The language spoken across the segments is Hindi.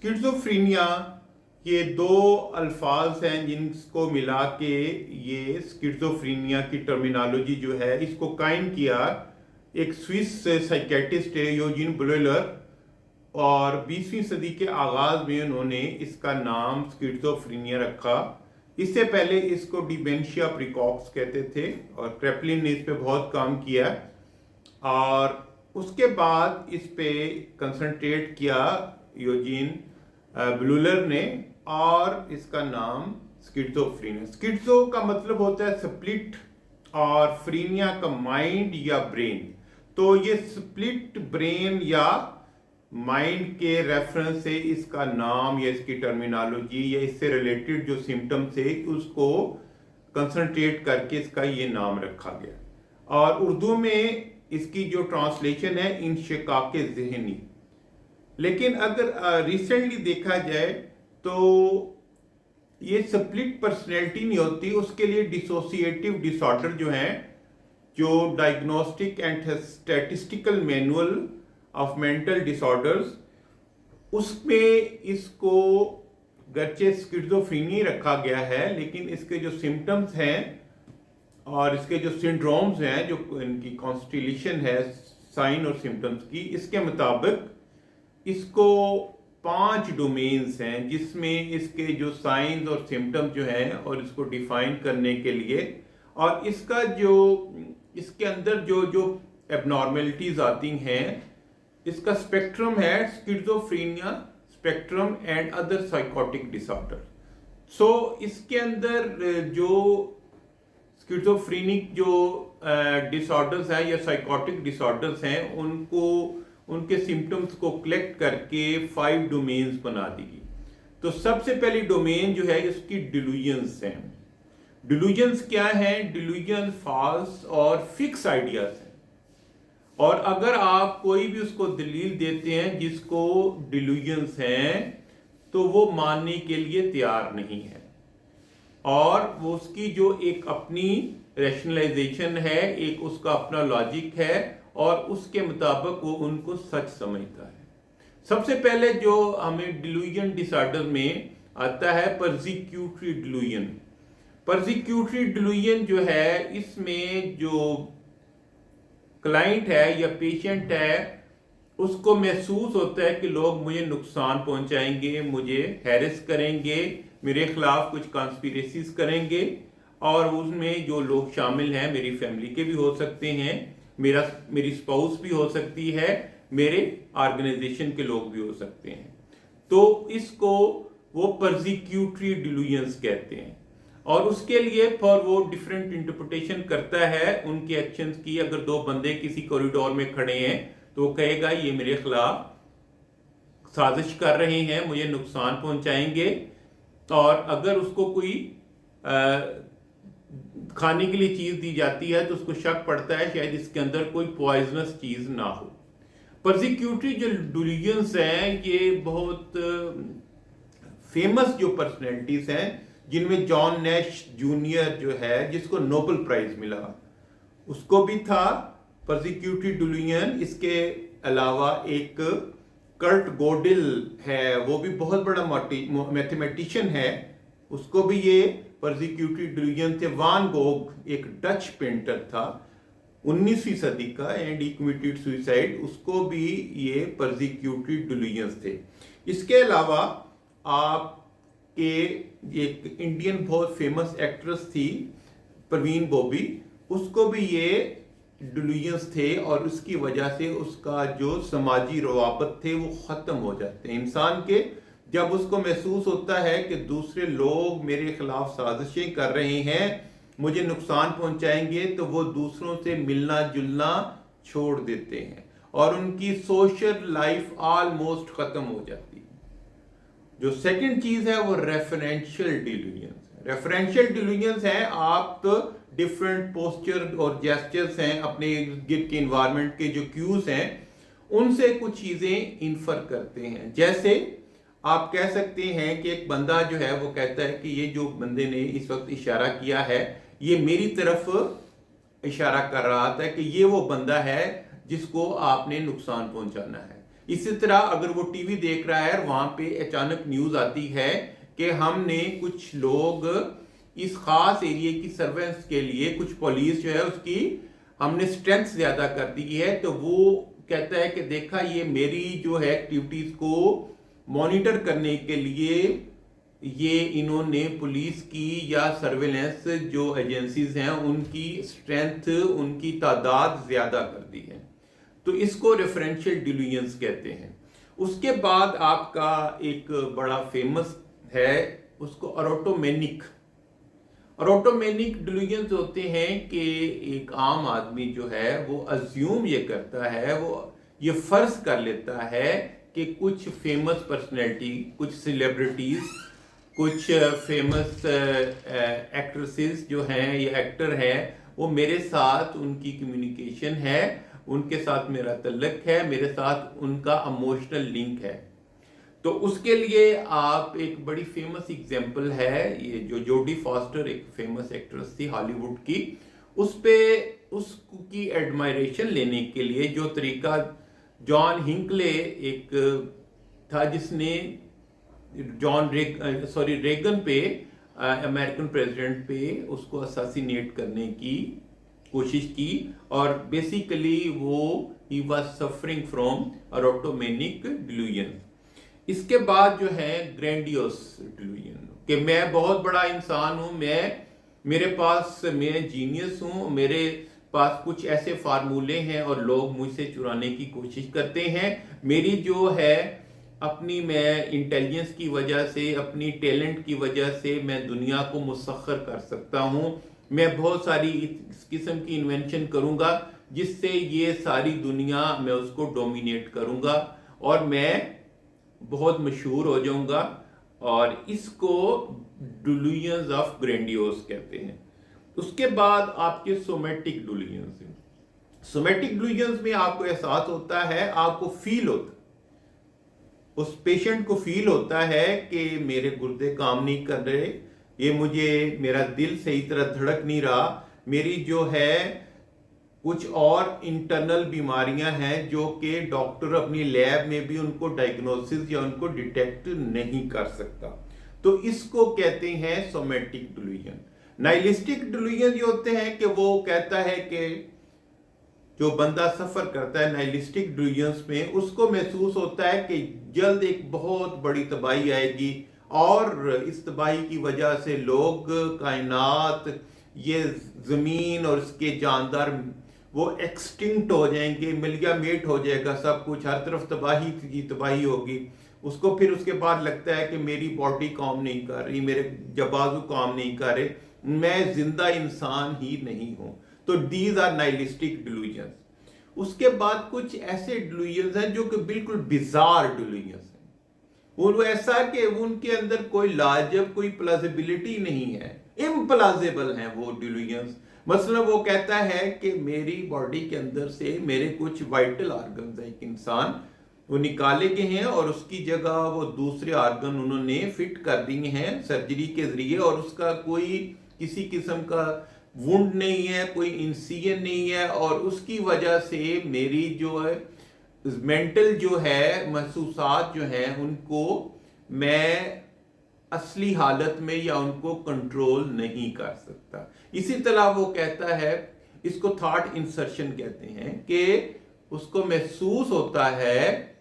स्किज़ोफ्रेनिया ये दो अल्फाज हैं जिनको मिला के ये स्किज़ोफ्रेनिया की टर्मिनोलॉजी जो है इसको कायम किया एक स्विस साइकेट्रिस्ट है योजीन ब्लोइलर। और 20वीं सदी के आगाज में उन्होंने इसका नाम स्किज़ोफ्रेनिया रखा। इससे पहले इसको डिमेंशिया प्रिकॉक्स कहते थे और क्रेपलिन ने इस पे बहुत काम किया और उसके बाद इस पे कंसंट्रेट किया योजीन ब्लूलर ने और इसका नाम स्किज़ोफ्रेनिया। स्किज़ो का मतलब होता है स्प्लिट और फ्रीनिया का माइंड या ब्रेन। तो ये स्प्लिट ब्रेन या माइंड के रेफरेंस से इसका नाम या इसकी टर्मिनोलॉजी या इससे रिलेटेड जो सिम्टम्स है उसको कंसंट्रेट करके इसका ये नाम रखा गया। और उर्दू में इसकी जो ट्रांसलेशन है इंशिकाके ज़हनी। लेकिन अगर रिसेंटली देखा जाए तो ये स्प्लिट पर्सनैलिटी नहीं होती, उसके लिए डिसोसिएटिव डिसऑर्डर जो है, जो diagnostic and statistical manual of mental disorders, उसमें इसको गरचे स्किज़ोफ्रेनिया रखा गया है, लेकिन इसके जो सिम्टम्स हैं और इसके जो सिंड्रोम्स हैं, जो इनकी कॉन्स्टिलेशन है साइन और सिम्टम्स की, इसके मुताबिक इसको 5 डोमेन्स हैं जिसमें इसके जो साइंस और सिम्टम्स जो हैं और इसको डिफाइन करने के लिए और इसका जो इसके अंदर जो जो एबनॉर्मेलिटीज आती हैं, इसका स्पेक्ट्रम है schizophrenia spectrum and other psychotic disorder. So इसके अंदर जो स्किज़ोफ्रेनिक जो डिसऑर्डर्स हैं या साइकोटिक डिसऑर्डर्स हैं उनको उनके सिम्टम्स को कलेक्ट करके 5 डोमेन्स बना दी गई। तो सबसे पहली डोमेन जो है इसकी डिल्यूजन्स हैं। डिल्यूजन्स क्या हैं? डिल्यूजन फॉल्स और फिक्स आइडियाज हैं। और अगर आप कोई भी उसको दलील देते हैं जिसको डिल्यूजन्स हैं तो वो मानने के लिए तैयार नहीं है और वो उसकी जो एक अपनी रैशनलाइजेशन है, एक उसका अपना लॉजिक है और उसके मुताबिक वो उनको सच समझता है। सबसे पहले जो हमें डिल्यूजन डिसऑर्डर में आता है परसिक्यूटरी डिल्यूजन। परसिक्यूटरी डिल्यूजन जो है, इसमें जो क्लाइंट है या पेशेंट है उसको महसूस होता है कि लोग मुझे नुकसान पहुंचाएंगे, मुझे हैरेस करेंगे, मेरे खिलाफ कुछ कॉन्स्पिरेसीज करेंगे और उसमें जो लोग शामिल हैं मेरी फैमिली के भी हो सकते हैं, मेरी स्पाउस भी हो सकती है, मेरे ऑर्गेनाइजेशन के लोग भी हो सकते हैं। तो इसको वो परसिक्यूटरी डिल्यूजन्स कहते हैं और उसके लिए पर वो डिफरेंट इंटरप्रिटेशन करता है उनके एक्शंस की। अगर 2 बंदे किसी कॉरिडोर में खड़े हैं तो वो कहेगा ये मेरे खिलाफ साजिश कर रहे हैं, मुझे नुकसान पहुंचाएंगे। और अगर उसको कोई खाने के लिए चीज दी जाती है तो उसको शक पड़ता है शायद इसके अंदर कोई पॉइजनस चीज ना हो। परसिक्यूटरी जो डिल्यूजन्स हैं ये बहुत फेमस जो पर्सनैलिटीज हैं, जिनमें जॉन नैश जूनियर जो है जिसको नोबेल प्राइज मिला उसको भी था परसिक्यूटरी डिल्यूजन। इसके अलावा एक कर्ट गोडेल है, वो भी बहुत बड़ा मैथमेटिशियन है, उसको भी ये परसिक्यूटरी डिल्यूजन थे। वान गोग एक डच पेंटर था 19वीं सदी का एंड ही कमिटेड सुसाइड, उसको भी ये परसिक्यूटरी डिल्यूजन्स थे। इसके अलावा आपके एक इंडियन बहुत फेमस एक्ट्रेस थी परवीन बॉबी, उसको भी ये डिल्यूजन्स थे और उसकी वजह से उसका जो समाजी रवाबत थे वो खत्म हो जाते हैं इंसान के। जब उसको महसूस होता है कि दूसरे लोग मेरे खिलाफ साजिशें कर रहे हैं, मुझे नुकसान पहुंचाएंगे, तो वो दूसरों से मिलना जुलना छोड़ देते हैं और उनकी सोशल लाइफ ऑलमोस्ट खत्म हो जाती है। जो सेकंड चीज है वो रेफरेंशियल डिल्यूजन्स। रेफरेंशियल डिल्यूजन्स हैं आप डिफरेंट पोस्चर और जेस्चर्स हैं, अपने गिर के इन्वायरमेंट के जो क्यूज हैं उनसे कुछ चीजें इन्फर करते हैं। जैसे आप कह सकते हैं कि एक बंदा जो है वो कहता है कि ये जो बंदे ने इस वक्त इशारा किया है ये मेरी तरफ इशारा कर रहा था कि ये वो बंदा है जिसको आपने नुकसान पहुंचाना है। इसी तरह अगर वो टीवी देख रहा है और वहां पे अचानक न्यूज आती है कि हमने कुछ लोग इस खास एरिया की सर्वेलेंस के लिए कुछ पुलिस जो है उसकी हमने स्ट्रेंथ ज्यादा कर दी है, तो वो कहता है कि देखा ये मेरी जो है एक्टिविटीज को मॉनिटर करने के लिए ये इन्होंने पुलिस की या सर्वेलेंस जो एजेंसीज हैं उनकी स्ट्रेंथ, उनकी तादाद ज्यादा कर दी है। तो इसको रेफरेंशियल डिल्यूजन्स कहते हैं। उसके बाद आपका एक बड़ा फेमस है, उसको ऑटोमेनिक डिल्यूजन्स होते हैं कि एक आम आदमी जो है वो अज्यूम ये करता है, वो ये फर्ज कर लेता है कि कुछ फेमस पर्सनैलिटी, कुछ सेलिब्रिटीज, कुछ फेमस एक्ट्रेसेस जो हैं या एक्टर हैं वो मेरे साथ उनकी कम्युनिकेशन है, उनके साथ मेरा तल्लक है, मेरे साथ उनका इमोशनल लिंक है। तो उसके लिए आप एक बड़ी फेमस एग्जांपल है ये जो जोडी फॉस्टर, एक फेमस एक्ट्रेस थी हॉलीवुड की, उस पे उसकी एडमायरेशन लेने के लिए जो तरीका जॉन हिंकले एक था जिसने रेगन पे अमेरिकन प्रेसिडेंट पे उसको असैसिनेट करने की कोशिश की, और बेसिकली वो ही was suffering from erotomanic delusion. इसके बाद जो है ग्रैंडियोस डिल्यूजन कि मैं बहुत बड़ा इंसान हूं, मैं जीनियस हूं, मेरे पास कुछ ऐसे फार्मूले हैं और लोग मुझसे चुराने की कोशिश करते हैं। मेरी जो है अपनी मैं इंटेलिजेंस की वजह से, अपनी टैलेंट की वजह से मैं दुनिया को मुसख्खर कर सकता हूं। मैं बहुत सारी इस किस्म की इन्वेंशन करूंगा जिससे ये सारी दुनिया मैं उसको डोमिनेट करूंगा और मैं बहुत मशहूर हो जाऊंगा, और इसको डिल्यूजन्स ऑफ ग्रैंडियोस कहते हैं। उसके बाद आपके सोमैटिक डिल्यूजन्स हैं। सोमैटिक डिल्यूजन्स में आपको एहसास होता है, आपको फील होता है, उस पेशेंट को फील होता है कि मेरे गुर्दे काम नहीं कर रहे, मेरा दिल सही तरह धड़क नहीं रहा, मेरी जो है कुछ और इंटरनल बीमारियां हैं जो कि डॉक्टर अपनी लैब में भी उनको डायग्नोसिस या उनको डिटेक्ट नहीं कर सकता। तो इसको कहते हैं सोमैटिक डिल्यूजन। नाइलिस्टिक डिल्यूजन ये होते हैं कि वो कहता है कि जो बंदा सफर करता है नाइलिस्टिक डिल्यूजन्स में, उसको महसूस होता है कि जल्द एक बहुत बड़ी तबाही आएगी और इस तबाही की वजह से लोग, कायनात, ये जमीन और इसके जानदार वो एक्सटिंक्ट हो जाएंगे, मिलगा मेट हो जाएगा सब कुछ, हर तरफ तबाही की तबाही होगी। उसको फिर उसके बाद लगता है कि मेरी बॉडी काम नहीं कर रही, मेरे जबाजू काम नहीं कर रहे, मैं जिंदा इंसान ही नहीं हूं। तो दीज आर नाइलिस्टिक डिल्यूजन्स। उसके बाद कुछ ऐसे डिल्यूजन्स हैं जो कि बिल्कुल बिजार डिल्यूजन्स हैं, वो ऐसा कि उनके अंदर कोई लाजब, कोई प्लाजिबिलिटी नहीं है, इम्प्लाजिबल हैं वो डिल्यूजन्स। मसलन वो कहता है कि मेरी बॉडी के अंदर से मेरे कुछ वाइटल ऑर्गन्स हैं, एक इंसान वो निकाले गए हैं और उसकी जगह वो दूसरे ऑर्गन उन्होंने फिट कर दिए हैं सर्जरी के जरिए, और उसका कोई किसी किस्म का वुंड नहीं है, कोई इंसिजन नहीं है, और उसकी वजह से मेरी जो है मेंटल जो है महसूसात जो हैं उनको मैं असली हालत में या उनको कंट्रोल नहीं कर सकता। इसी तरह वो कहता है, इसको थॉट इंसर्शन कहते हैं, कि उसको महसूस होता है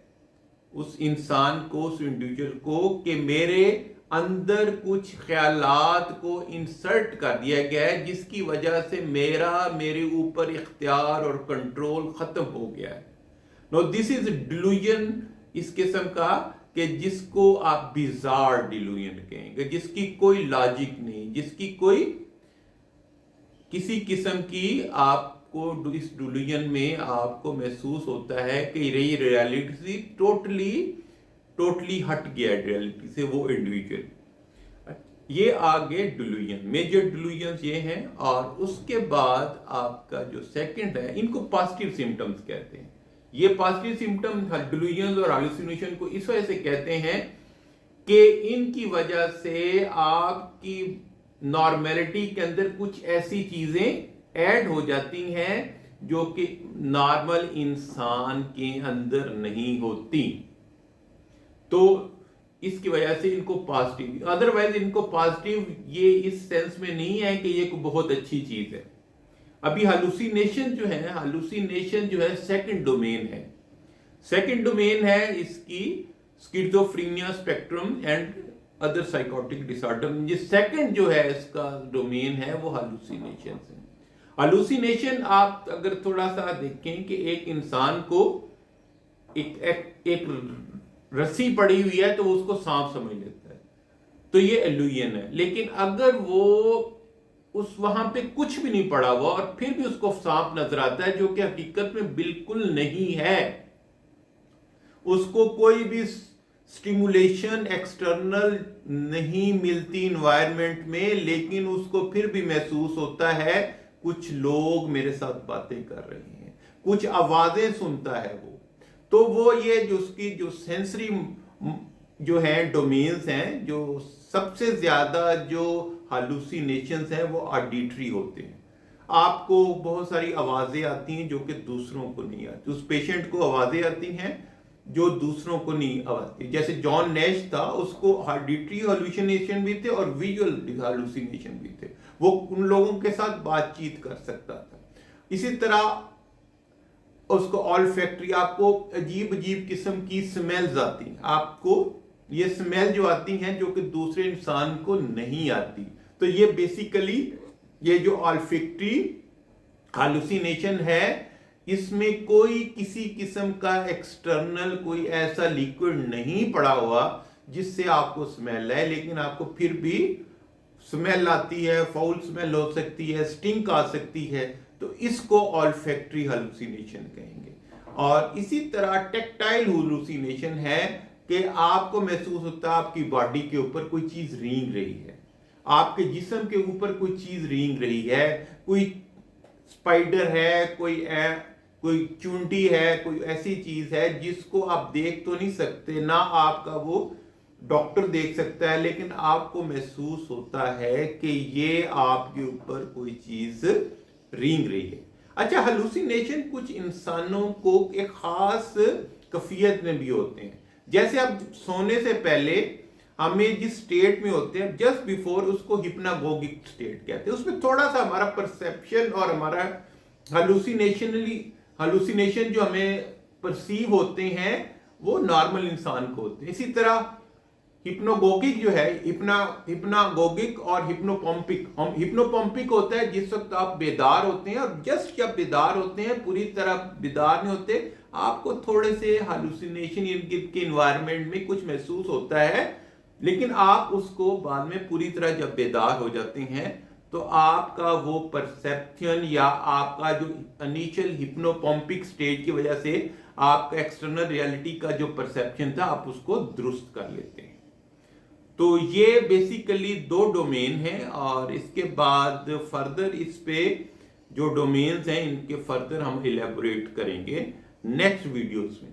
उस इंसान को, उस इंडिविजुअल को, कि मेरे अंदर कुछ ख्यालात को इंसर्ट कर दिया गया है जिसकी वजह से मेरे ऊपर इख्तियार और कंट्रोल खत्म हो गया है। नो दिस इज डिल्यूजन इस किस्म का कि जिसको आप बिजार डिल्यूजन कहेंगे, जिसकी कोई लॉजिक नहीं, जिसकी कोई किसी किस्म की आपको इस डिल्यूजन में आपको महसूस होता है कि ये रियलिटी से टोटली हट गया रियलिटी से वो इंडिविजुअल। ये आगे डिल्यूजन, मेजर डिल्यूजन ये हैं। और उसके बाद आपका जो सेकंड है, इनको पॉजिटिव सिम्टम्स कहते हैं। ये पॉजिटिव सिम्टम डिल्यूजन और हालुसिनेशन को इस वजह से कहते हैं कि इनकी वजह से आपकी नॉर्मेलिटी के अंदर कुछ ऐसी चीजें ऐड हो जाती हैं जो कि नॉर्मल इंसान के अंदर नहीं होती। तो इसकी वजह से इनको पॉजिटिव, अदरवाइज इनको पॉजिटिव ये इस सेंस में नहीं है कि ये बहुत अच्छी चीज है। अभी हालुसिनेशन जो है सेकंड डोमेन है। सेकंड डोमेन है इसकी schizophrenia spectrum and other psychotic disorder. ये सेकंड जो है इसका डोमेन है वो हालुसिनेशन है। हालुसिनेशन आप अगर थोड़ा सा देखें कि एक इंसान को एक रस्सी पड़ी हुई है तो उसको सांप समझ लेता है, तो ये इल्यूजन है। लेकिन अगर वो उस वहां पे कुछ भी नहीं पड़ा हुआ और फिर भी उसको सांप नजर आता है, जो कि हकीकत में बिल्कुल नहीं है, उसको कोई भी स्टिमुलेशन एक्सटर्नल नहीं मिलती इन्वायरमेंट में, लेकिन उसको फिर भी महसूस होता है कुछ लोग मेरे साथ बातें कर रहे हैं, कुछ आवाजें सुनता है वो। तो वो ये जो उसकी जो सेंसरी जो है डोमेन्स हैं, जो सबसे ज्यादा जो हालुसिनेशंस हैं वो ऑडिटरी होते हैं। आपको बहुत सारी आवाजें आती हैं जो कि दूसरों को नहीं आती। उस पेशेंट को आवाजें आती हैं जो दूसरों को नहीं आती। जैसे जॉन नैश था, उसको ऑडिटरी हालुसिनेशन भी थे और विजुअल हालुसिनेशन भी थे। वो उन लोगों के साथ बातचीत कर सकता था। इसी तरह उसको ऑल्फैक्टरी, आपको अजीब अजीब किस्म की स्मेल्स आती हैं। आपको ये स्मेल जो आती हैं जो कि दूसरे इंसान को नहीं आती। तो ये बेसिकली ये जो ऑल्फैक्टरी हालुसिनेशन है, इसमें कोई किसी किस्म का एक्सटर्नल कोई ऐसा लिक्विड नहीं पड़ा हुआ जिससे आपको स्मेल है, लेकिन आपको फिर भी स्मेल आती है, फाउल स्मेल हो सकती है, स्टिंक आ सकती है। तो इसको ऑल्फैक्टरी हालुसिनेशन कहेंगे। और इसी तरह टेक्टाइल हालुसिनेशन है कि आपको महसूस होता है आपकी बॉडी के ऊपर कोई चीज रेंग रही है, आपके जिस्म के ऊपर कोई चीज रेंग रही है, कोई स्पाइडर है, कोई चूंटी है, कोई ऐसी चीज है जिसको आप देख तो नहीं सकते, ना आपका वो डॉक्टर देख सकता है, लेकिन आपको महसूस होता है कि ये आपके ऊपर कोई चीज रेंग रही है। अच्छा, हालुसिनेशन कुछ इंसानों को एक खास कैफियत में भी होते हैं। जैसे आप सोने से पहले हमें जिस स्टेट में होते हैं जस्ट बिफोर, उसको हिप्नागोगिक स्टेट कहते हैं। उसमें थोड़ा सा हमारा परसेप्शन और हमारा हालुसिनेशन जो हमें परसीव होते हैं वो नॉर्मल इंसान को होते हैं। इसी तरह हिप्नोगोगिक जो है, हिप्नागोगिक और हिप्नोपम्पिक। हम हिप्नोपम्पिक होता है जिस वक्त आप बेदार होते हैं, और जस्ट जब बेदार होते हैं, पूरी तरह बेदार नहीं होते, आपको थोड़े से हालुसिनेशन के इन्वायरमेंट में कुछ महसूस होता है, लेकिन आप उसको बाद में पूरी तरह जब बेदार हो जाते हैं तो आपका वो परसेप्शन या आपका जो इनिशियल हिप्नोपम्पिक स्टेज की वजह से आपका एक्सटर्नल रियलिटी का जो परसेप्शन था आप उसको दुरुस्त कर लेते हैं। तो ये बेसिकली दो डोमेन हैं, और इसके बाद फर्दर इस पे जो डोमेन्स हैं इनके फर्दर हम इलेबोरेट करेंगे नेक्स्ट वीडियोस में।